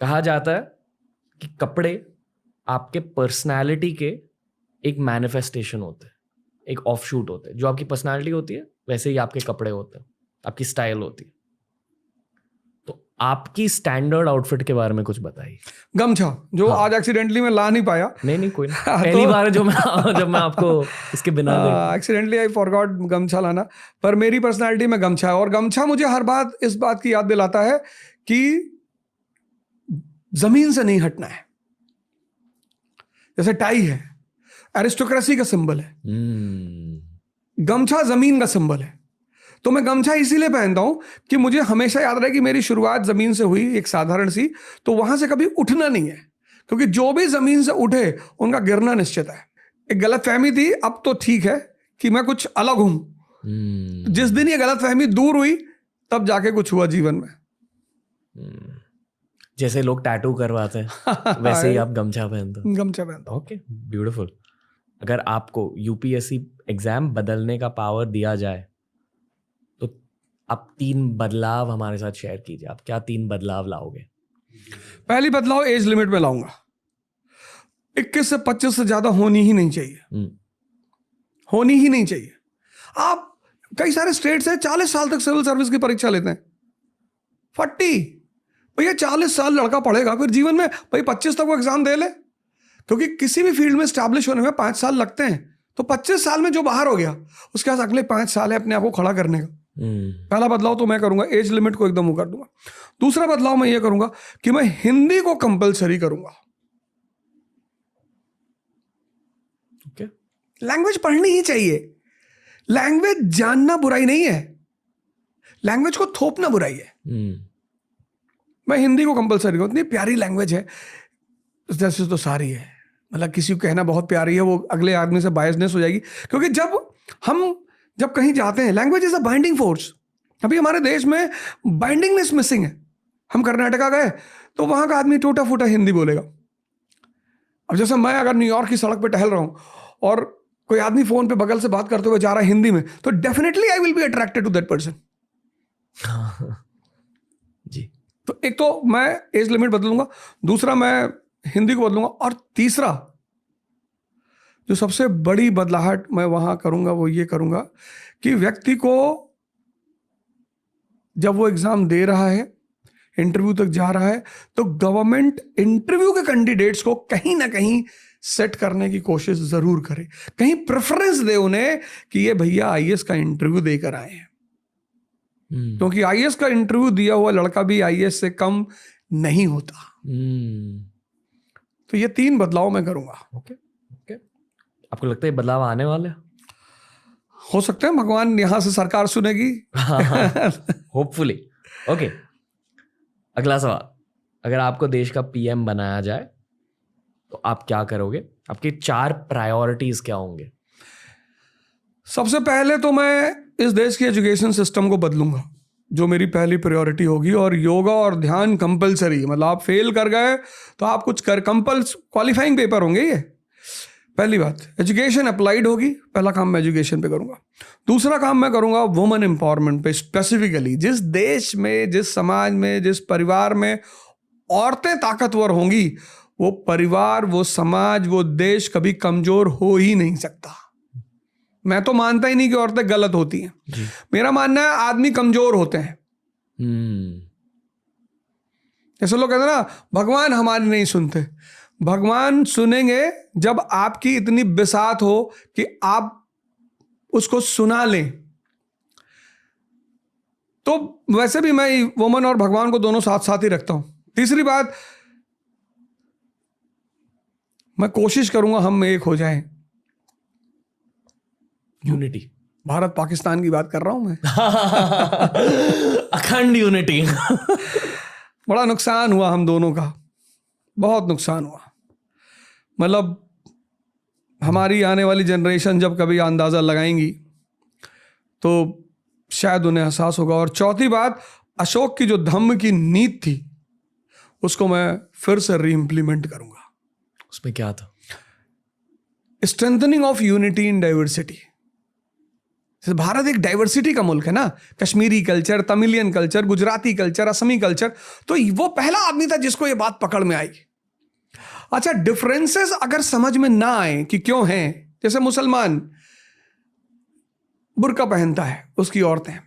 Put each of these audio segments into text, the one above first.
कहा जाता है कि कपड़े आपके पर्सनालिटी के एक मैनिफेस्टेशन होते हैं, एक ऑफशूट होते हैं। जो आपकी पर्सनालिटी होती है वैसे ही आपके कपड़े होते हैं, आपकी स्टाइल होती है। तो आपकी स्टैंडर्ड आउटफिट के बारे में कुछ बताइए। गमछा, जो आज एक्सीडेंटली मैं ला नहीं पाया। नहीं कोई नहीं, पहली बार है जब मैं आपको इसके बिना एक्सीडेंटली आई फॉरगॉट गमछा लाना। पर मेरी पर्सनालिटी में गमछा है, और गमछा मुझे हर बात इस बात की याद दिलाता है कि जमीन से नहीं हटना है। जैसे टाई है, एरिस्टोक्रेसी का सिंबल है, गमछा जमीन का सिंबल है। तो मैं गमछा इसीलिए पहनता हूं कि मुझे हमेशा याद रहे कि मेरी शुरुआत जमीन से हुई, एक साधारण सी, तो वहां से कभी उठना नहीं है, क्योंकि जो भी जमीन से उठे उनका गिरना निश्चित है। एक गलतफहमी थी, अब तो ठीक है कि मैं कुछ अलग हूं। जिस दिन ये गलतफहमी दूर हुई तब जाके कुछ हुआ जीवन में। जैसे लोग टैटू करवाते हैं वैसे ही आप गमछा पहनते हो। गमछा पहनता हूं। Okay, beautiful. अगर आपको यूपीएससी एग्जाम बदलने का पावर दिया जाए तो आप 3 बदलाव हमारे साथ शेयर कीजिए। आप क्या 3 बदलाव लाओगे? पहली बदलाव एज लिमिट में लाऊंगा। 21 से 25 से ज्यादा होनी ही नहीं चाहिए। होनी ही नहीं चाहिए। आप कई सारे स्टेट्स हैं 40 साल तक सिविल सर्विस की परीक्षा लेते हैं। 40 भैया 40 साल लड़का पढ़ेगा, फिर जीवन में भाई 25 तक वो एग्जाम दे ले, क्योंकि किसी भी फील्ड में स्टैब्लिश होने में 5 साल लगते हैं। तो 25 साल में जो बाहर हो गया उसके पास अगले 5 साल है अपने आप को खड़ा करने का। पहला बदलाव तो मैं करूंगा, एज लिमिट को एकदम वो कर दूंगा। दूसरा बदलाव मैं ये करूंगा कि मैं हिंदी को कंपलसरी करूंगा। लैंग्वेज पढ़नी ही चाहिए। लैंग्वेज जानना बुराई नहीं है, लैंग्वेज को थोपना बुराई है। मैं हिंदी को कंपलसरी करूं। इतनी प्यारी लैंग्वेज है, जैसे तो सारी है, मतलब किसी को कहना बहुत प्यारी है वो अगले आदमी से बायसनेस हो जाएगी। क्योंकि जब कहीं जाते हैं, language is a binding force. अभी हमारे देश में बाइंडिंगनेस मिसिंग है। हम कर्नाटका गए तो वहां का आदमी टूटा फूटा हिंदी बोलेगा। अब जैसे मैं अगर न्यूयॉर्क की सड़क पे टहल रहा हूं और कोई आदमी फोन पे बगल से बात करते हुए जा रहा है हिंदी में, तो definitely I will be attracted to that person. जी। तो एक तो मैं एज लिमिट बदलूंगा, दूसरा मैं हिंदी को बदलूंगा, और तीसरा जो सबसे बड़ी बदलाहट मैं वहां करूंगा वो ये करूंगा कि व्यक्ति को जब वो एग्जाम दे रहा है, इंटरव्यू तक जा रहा है, तो गवर्नमेंट इंटरव्यू के कैंडिडेट्स को कहीं ना कहीं सेट करने की कोशिश जरूर करे। कहीं प्रेफरेंस दे उन्हें कि ये भैया आईएएस का इंटरव्यू देकर आए हैं, क्योंकि आईएएस का इंटरव्यू दिया हुआ लड़का भी आईएएस से कम नहीं होता। तो ये 3 बदलाव मैं करूंगा। ओके। आपको लगता है बदलाव आने वाले? हो सकते हैं भगवान यहां से सरकार सुनेगी। होपफुली। ओके, अगला सवाल। अगर आपको देश का पीएम बनाया जाए तो आप क्या करोगे? आपकी 4 प्रायोरिटीज क्या होंगे? सबसे पहले तो मैं इस देश के एजुकेशन सिस्टम को बदलूंगा, जो मेरी पहली प्रायोरिटी होगी। और योगा और ध्यान कंपलसरी, मतलब आप फेल कर गए तो आप कुछ कर, क्वालिफाइंग पेपर होंगे ये। पहली बात, एजुकेशन अप्लाइड होगी। पहला काम मैं एजुकेशन पे करूंगा। दूसरा काम मैं करूंगा वुमेन एम्पावरमेंट पे, स्पेसिफिकली जिस देश में, जिस समाज में, जिस परिवार में औरतें ताकतवर होंगी, वो परिवार, वो समाज, वो देश कभी कमजोर हो ही नहीं सकता। मैं तो मानता ही नहीं कि औरतें गलत होती हैं। मेरा मानना है आदमी कमजोर होते हैं। ऐसे लोग कहते हैं ना भगवान हमारी नहीं सुनते। भगवान सुनेंगे जब आपकी इतनी बिसात हो कि आप उसको सुना लें। तो वैसे भी मैं वुमन और भगवान को दोनों साथ साथ ही रखता हूं। तीसरी बात, मैं कोशिश करूंगा हम एक हो जाएं। यूनिटी। भारत पाकिस्तान की बात कर रहा हूं मैं। अखंड यूनिटी। बड़ा नुकसान हुआ हम दोनों का, बहुत नुकसान हुआ। मतलब हमारी आने वाली जनरेशन जब कभी अंदाजा लगाएंगी तो शायद उन्हें एहसास होगा। और चौथी बात, अशोक की जो धम्म की नीति थी उसको मैं फिर से रीइंप्लीमेंट करूंगा। उसमें क्या था? Strengthening of unity in diversity. जैसे भारत एक डाइवर्सिटी का मुल्क है ना, Kashmiri culture, Tamilian culture, Gujarati culture, Asami culture, तो वो पहला आदमी था जिसको ये बात पकड़ में आई। अच्छा, डिफरेंसेस अगर समझ में ना आए कि क्यों हैं, जैसे मुसलमान बुर्का पहनता है उसकी औरतें,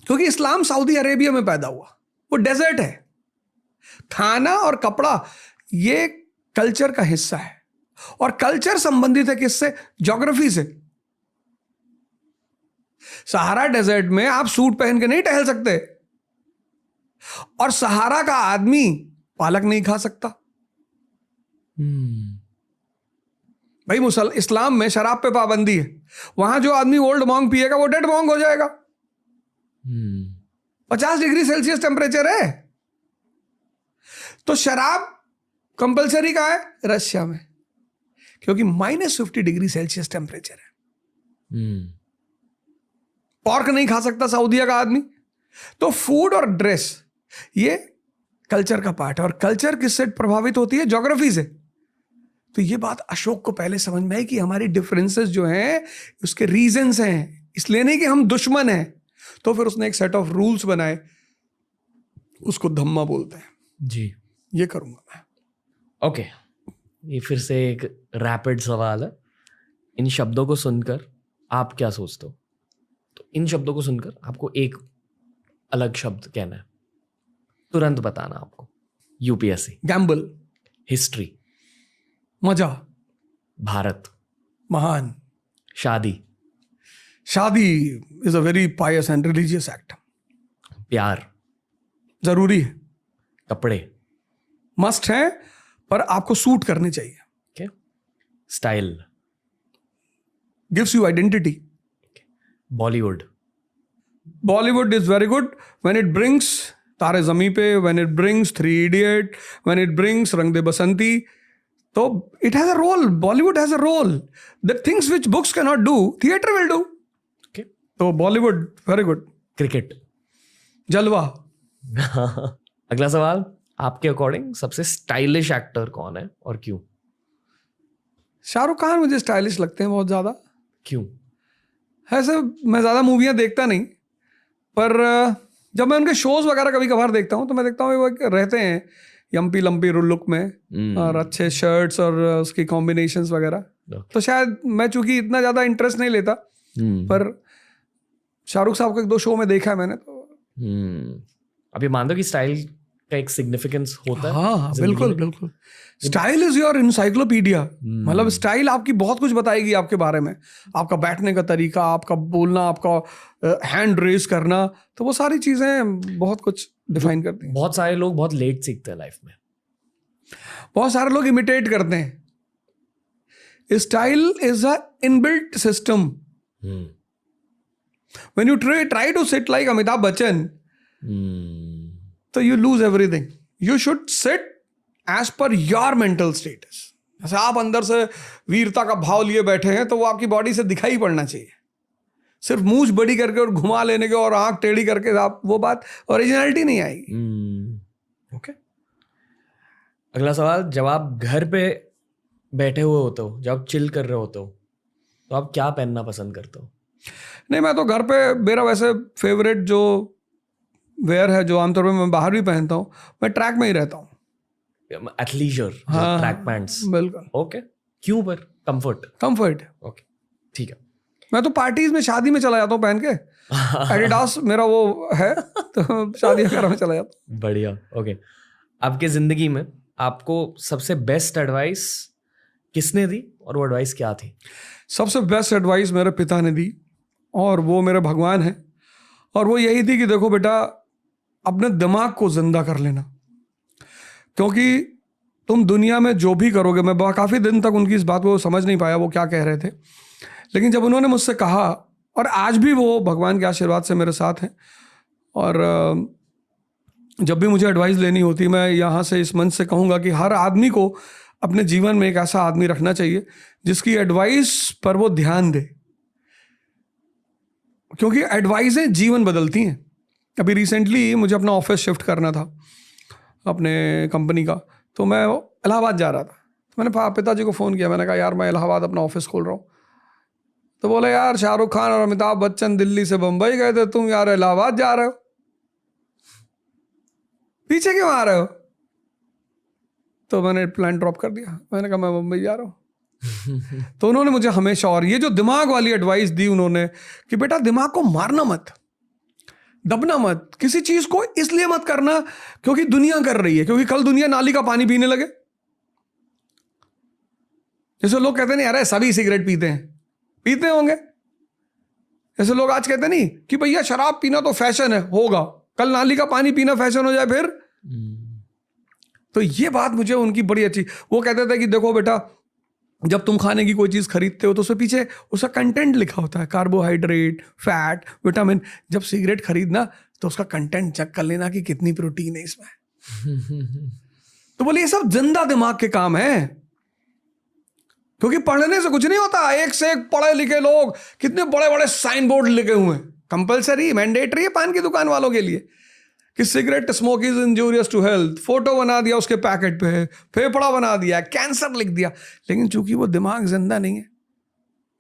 क्योंकि इस्लाम सऊदी अरेबिया में पैदा हुआ, वो डेजर्ट है। खाना और कपड़ा ये कल्चर का हिस्सा है, और कल्चर संबंधित है किससे? ज्योग्राफी से। सहारा डेजर्ट में आप सूट पहन के नहीं टहल सकते, और सहारा का आदमी पालक नहीं खा सकता। भाई इस्लाम में शराब पे पाबंदी है, वहां जो आदमी ओल्ड मॉन्ग पिएगा वो डेड मॉन्ग हो जाएगा। 50 डिग्री सेल्सियस टेम्परेचर है, तो शराब कंपलसरी कहाँ है? रशिया में, क्योंकि -50 डिग्री सेल्सियस टेम्परेचर है। पॉर्क नहीं खा सकता सऊदीया का आदमी। तो फूड और ड्रेस ये कल्चर का पार्ट है, और कल्चर किससे प्रभावित होती है? ज्योग्राफी से। तो ये बात अशोक को पहले समझ में आई कि हमारी डिफरेंसेस जो हैं उसके रीजंस हैं, इसलिए नहीं कि हम दुश्मन हैं। तो फिर उसने एक सेट ऑफ रूल्स बनाए, उसको धम्मा बोलते हैं जी। ये करूंगा मैं। ओके, ये फिर से एक रैपिड सवाल है। इन शब्दों को सुनकर आप क्या सोचते हो? तो इन शब्दों को सुनकर आपको एक अलग शब्द कहना है, तुरंत बताना आपको। यूपीएससी, गैम्बल, हिस्ट्री, मजा, भारत, महान, शादी, शादी is a very Payas and religious act, प्यार, जरूरी है, कपड़े, मस्ट है, पर आपको सूट करने चाहिए, okay. Style, gives you identity. Bollywood, Bollywood is very good when it brings Taare Zameen Par, when it brings 3 idiot, when it brings Rang De Basanti. तो it has a role, Bollywood has a role. The things which books can not do, theatre will do. तो Bollywood very good. Cricket, जलवा। अगला सवाल, आपके according सबसे stylish actor कौन है और क्यों? शाहरुख खान मुझे स्टाइलिश लगते हैं बहुत ज़्यादा। क्यों? ऐसे मैं ज़्यादा मूवियाँ देखता नहीं, पर जब मैं उनके शोज वगैरह कभी कभार देखता हूँ तो मैं देखता हूँ वो रहते हैं यम्पी लंपी लुक में, और अच्छे शर्ट्स और उसकी कॉम्बिनेशंस वगैरह। तो शायद मैं चूंकि इतना ज़्यादा इंटरेस्ट नहीं लेता, पर शाहरुख साहब को 1-2 शो में देखा है मैंने। तो अब ये मान दो कि स्टाइल का एक सिग्निफिकेंस होता है। हाँ, बिल्कुल बिल्कुल। Style is your encyclopaedia. मतलब स्टाइल आपकी बहुत कुछ बताएगी आपके बारे में, आपका बैठने का तरीका, आपका बोलना, आपका हैंड रेज करना, तो वो सारी चीजें बहुत कुछ डिफाइन करती हैं। बहुत सारे लोग बहुत लेट सीखते हैं लाइफ में, बहुत सारे लोग इमिटेट करते हैं। Style is a inbuilt system. When you try to sit like Amitabh Bachchan, तो you lose everything. You should sit as per your mental status. जैसे आप अंदर से वीरता का भाव लिए बैठे हैं, तो वो आपकी बॉडी से दिखाई पड़ना चाहिए। सिर्फ मूंछ बड़ी करके और घुमा लेने के और आंख टेढ़ी करके आप, वो बात ओरिजिनलिटी नहीं आएगी। ओके। अगला सवाल, जब आप घर पे बैठे हुए होते हो, जब आप चिल कर रहे होते हो, तो आप क्या पहनना पसंद करते हो? नहीं, मैं तो घर पे, मेरा वैसे फेवरेट जो वेयर है, जो आमतौर पे मैं बाहर भी पहनता हूँ, मैं ट्रैक में ही रहता हूँ। एथलीजर, हाँ, ट्रैक पैंट्स। बिल्कुल। ओके, क्यों? पर कंफर्ट। ओके, ठीक है। मैं तो पार्टीज में, शादी में चला जाता हूँ पहन के। एडिडास मेरा वो है, तो शादी वगैरह में चला जाता हूँ। बढ़िया। ओके, आपके जिंदगी में आपको सबसे बेस्ट एडवाइस किसने दी और वो एडवाइस क्या थी? सबसे बेस्ट एडवाइस मेरे पिता ने दी, और वो मेरे भगवान हैं। और वो यही थी कि देखो बेटा, अपने दिमाग को जिंदा कर लेना, क्योंकि तुम दुनिया में जो भी करोगे, मैं काफ़ी दिन तक उनकी इस बात को समझ नहीं पाया वो क्या कह रहे थे, लेकिन जब उन्होंने मुझसे कहा, और आज भी वो भगवान के आशीर्वाद से मेरे साथ हैं, और जब भी मुझे एडवाइस लेनी होती, मैं यहाँ से इस मंच से कहूँगा कि हर आदमी को अपने जीवन में एक ऐसा आदमी रखना चाहिए जिसकी एडवाइस पर वो ध्यान दे, क्योंकि एडवाइसें जीवन बदलती हैं। अभी रिसेंटली मुझे अपना ऑफिस शिफ्ट करना था अपने कंपनी का, तो मैं इलाहाबाद जा रहा था। तो मैंने पिताजी को फ़ोन किया, मैंने कहा यार मैं इलाहाबाद अपना ऑफिस खोल रहा हूँ, तो बोले यार शाहरुख खान और अमिताभ बच्चन दिल्ली से बंबई गए थे, तुम यार इलाहाबाद जा रहे हो, पीछे क्यों आ रहे हो? तो मैंने प्लान ड्रॉप कर दिया, मैंने कहा मैं मुंबई जा रहा हूँ। तो उन्होंने मुझे हमेशा, और ये जो दिमाग वाली एडवाइस दी उन्होंने कि बेटा दिमाग को मारना मत, दबना मत, किसी चीज को इसलिए मत करना क्योंकि दुनिया कर रही है, क्योंकि कल दुनिया नाली का पानी पीने लगे। जैसे लोग कहते नहीं अरे सभी सिगरेट पीते हैं, पीते होंगे। ऐसे लोग आज कहते नहीं कि भैया शराब पीना तो फैशन है, होगा, कल नाली का पानी पीना फैशन हो जाए फिर। तो ये बात मुझे उनकी बड़ी अच्छी, वो कहते थे कि देखो बेटा जब तुम खाने की कोई चीज खरीदते हो तो उसके पीछे उसका कंटेंट लिखा होता है, कार्बोहाइड्रेट, फैट, विटामिन। जब सिगरेट खरीदना तो उसका कंटेंट चेक कर लेना कि कितनी प्रोटीन है इसमें। तो बोले ये सब जिंदा दिमाग के काम है, क्योंकि पढ़ने से कुछ नहीं होता। एक से एक पढ़े लिखे लोग, कितने बड़े बड़े साइन बोर्ड लिखे हुए हैं, कंपलसरी मैंडेटरी है पान की दुकान वालों के लिए कि cigarette smoke is injurious to health, photo बना दिया उसके पैकेट पे, फेफड़ा बना दिया, कैंसर लिख दिया। लेकिन चूंकि वो दिमाग जिंदा नहीं है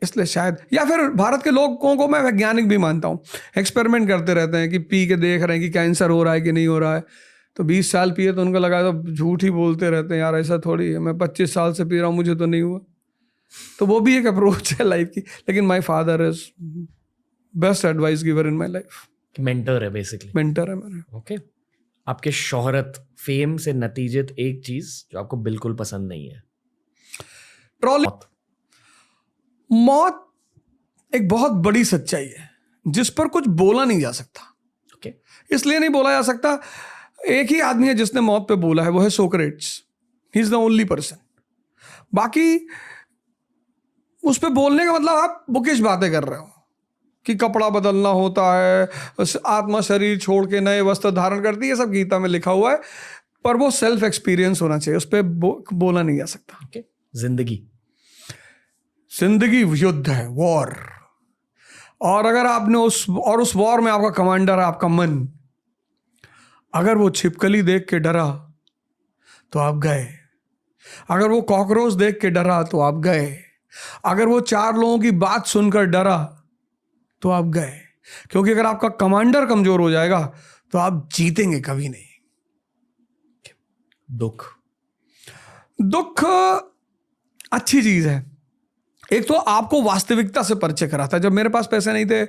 इसलिए शायद, या फिर भारत के लोगों को मैं वैज्ञानिक भी मानता हूँ, एक्सपेरिमेंट करते रहते हैं कि पी के देख रहे हैं कि कैंसर हो रहा है कि नहीं हो रहा है। तो 20 साल पिए तो उनको लगा तो झूठ ही बोलते रहते हैं, यार ऐसा थोड़ी है, मैं 25 साल से पी रहा हूँ मुझे तो नहीं हुआ। तो वो भी एक अप्रोच है लाइफ की। लेकिन my father is best advice giver in my life, mentor है बेसिकली। मेंटर है मेरे। ओके, आपके शोहरत, फेम से नतीजत एक चीज जो आपको बिल्कुल पसंद नहीं है? ट्रॉली। मौत एक बहुत बड़ी सच्चाई है जिस पर कुछ बोला नहीं जा सकता। ओके, इसलिए नहीं बोला जा सकता, एक ही आदमी है जिसने मौत पे बोला है, वो है Socrates. He is the only person. बाकी उस पे बोलने का मतलब आप बुकिश बातें कर रहे हो कि कपड़ा बदलना होता है, आत्मा शरीर छोड़ के नए वस्त्र धारण करती है, ये सब गीता में लिखा हुआ है, पर वो सेल्फ एक्सपीरियंस होना चाहिए, उस पर बोला नहीं जा सकता। ओके, जिंदगी युद्ध है, वॉर। और अगर आपने उस वॉर में आपका कमांडर है आपका मन, अगर वो छिपकली देख के डरा तो आप गए, अगर वो कॉकरोच देख के डरा तो आप गए, अगर वो 4 लोगों की बात सुनकर डरा तो आप गए। क्योंकि अगर आपका कमांडर कमजोर हो जाएगा तो आप जीतेंगे कभी नहीं। दुख अच्छी चीज है। एक तो आपको वास्तविकता से परिचय कराता है। जब मेरे पास पैसे नहीं थे,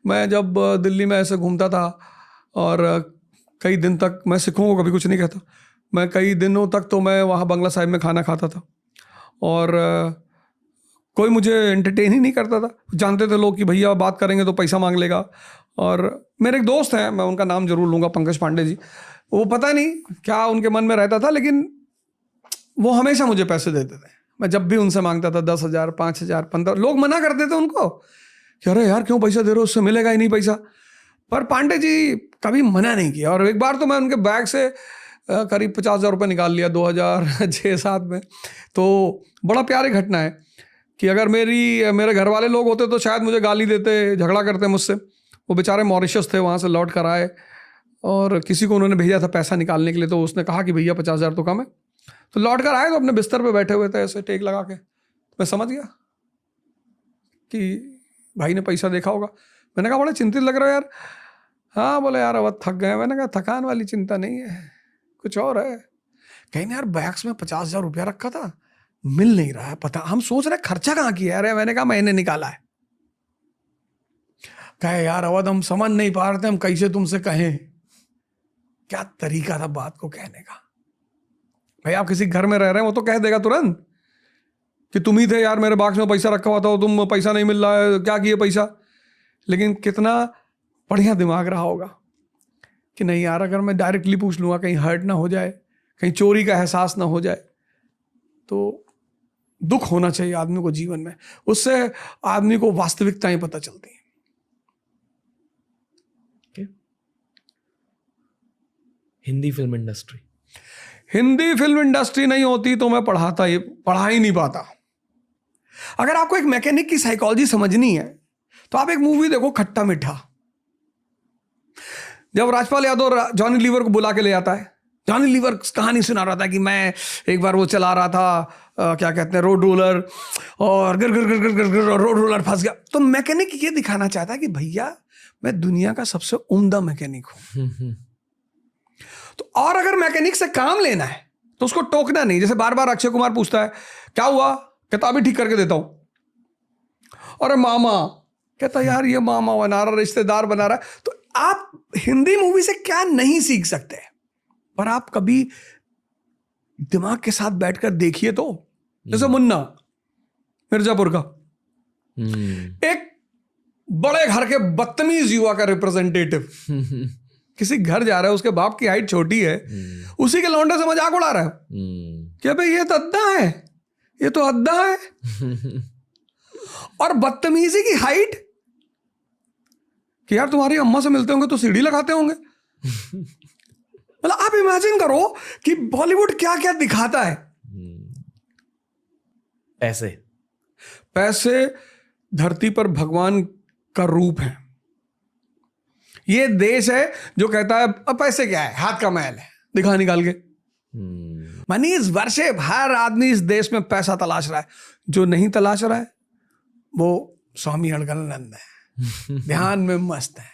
मैं जब दिल्ली में ऐसे घूमता था और कई दिन तक, मैं सिखों को कभी कुछ नहीं कहता, मैं कई दिनों तक तो मैं वहाँ बंगला साहिब में खाना खाता था और कोई मुझे एंटरटेन ही नहीं करता था। जानते थे लोग कि भैया बात करेंगे तो पैसा मांग लेगा। और मेरे एक दोस्त हैं, मैं उनका नाम जरूर लूँगा, पंकज पांडे जी। वो पता नहीं क्या उनके मन में रहता था, लेकिन वो हमेशा मुझे पैसे देते थे। मैं जब भी उनसे मांगता था 10,000, 5,000, 15, लोग मना करते थे उनको कि अरे यार क्यों पैसा दे रहे हो, उससे मिलेगा ही नहीं पैसा। पर पांडे जी कभी मना नहीं किया। और एक बार तो मैं उनके बैग से करीब 50,000 रुपये निकाल लिया 2006-07 में। तो बड़ा प्यारी घटना है कि अगर मेरे घर वाले लोग होते तो शायद मुझे गाली देते, झगड़ा करते मुझसे। वो बेचारे मॉरिशस थे, वहाँ से लौट कर आए और किसी को उन्होंने भेजा था पैसा निकालने के लिए, तो उसने कहा कि भैया 50,000 तो कम है। तो लौट कर आए तो अपने बिस्तर पे बैठे हुए थे ऐसे टेक लगा के। मैं समझ गया कि भाई ने पैसा देखा होगा। मैंने कहा बड़े चिंतित लग रहे हो यार। हाँ बोले यार अब थक गए। मैंने कहा थकान वाली चिंता नहीं है, कुछ और है। कहीं यार बैग्स में 50,000 रुपया रखा था, मिल नहीं रहा है, पता हम सोच रहे खर्चा कहाँ किया है। मैंने कहा मैंने निकाला है। कहे यार अवध हम समझ नहीं पा रहे थे, हम कैसे तुमसे कहें। क्या तरीका था बात को कहने का। भाई आप किसी घर में रह रहे हैं, वो तो कह देगा तुरंत कि तुम ही थे यार, मेरे बॉक्स में पैसा रखा हुआ था, तुम पैसा नहीं मिल रहा है, क्या किए पैसा। लेकिन कितना बढ़िया दिमाग रहा होगा कि नहीं यार अगर मैं डायरेक्टली पूछ लूँगा, कहीं हर्ट ना हो जाए, कहीं चोरी का एहसास ना हो जाए। तो दुख होना चाहिए आदमी को जीवन में, उससे आदमी को वास्तविकताएं पता चलती हैं। Hindi film industry, Hindi film industry नहीं होती तो मैं पढ़ा ही नहीं पाता। अगर आपको एक मैकेनिक की साइकोलॉजी समझनी है तो आप एक मूवी देखो, खट्टा मीठा। जब राजपाल यादव जॉनी लीवर को बुला के ले आता है जॉनी लीवर कहानी सुना रहा था कि मैं एक बार वो चला रहा था क्या कहते हैं रोड रोलर, और गिर गिर गिर गिर गिर गिर रोड रोलर फंस गया। तो मैकेनिक ये दिखाना चाहता है कि भैया मैं दुनिया का सबसे उम्दा मैकेनिक हूं। तो और अगर मैकेनिक से काम लेना है तो उसको टोकना नहीं। जैसे बार बार अक्षय कुमार पूछता है क्या हुआ, कहता अभी ठीक करके देता हूं। अरे मामा, कहता यार ये मामा बना रहा, रिश्तेदार बना रहा है। तो आप हिंदी मूवी से क्या नहीं सीख सकते, पर आप कभी दिमाग के साथ बैठकर देखिए तो। जैसे मुन्ना मिर्जापुर का एक बड़े घर के बदतमीज युवा का रिप्रेजेंटेटिव किसी घर जा रहा है, उसके बाप की हाइट छोटी है, उसी के लौंडे से मजाक उड़ा रहा है कि भाई ये तो अद्दा है, ये तो अद्दा है। और बदतमीजी की हाइट कि यार तुम्हारी अम्मा से मिलते होंगे तो सीढ़ी लगाते होंगे। मतलब आप इमेजिन करो कि बॉलीवुड क्या क्या दिखाता है। पैसे धरती पर भगवान का रूप है। ये देश है जो कहता है अब पैसे क्या है, हाथ का मैल है, दिखा निकाल के। Money is worship. हर आदमी इस देश में पैसा तलाश रहा है। जो नहीं तलाश रहा है वो स्वामी अड़गलनंद है, ध्यान में मस्त है।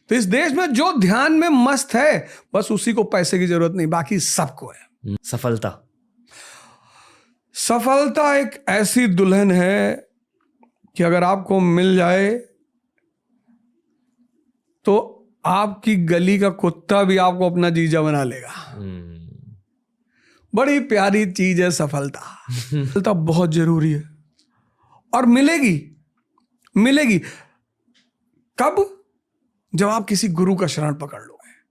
तो इस देश में जो ध्यान में मस्त है बस उसी को पैसे की जरूरत नहीं, बाकी सबको है। सफलता एक ऐसी दुल्हन है कि अगर आपको मिल जाए तो आपकी गली का कुत्ता भी आपको अपना जीजा बना लेगा। बड़ी प्यारी चीज है सफलता। सफलता बहुत जरूरी है और मिलेगी कब? जब आप किसी गुरु का शरण पकड़ लो।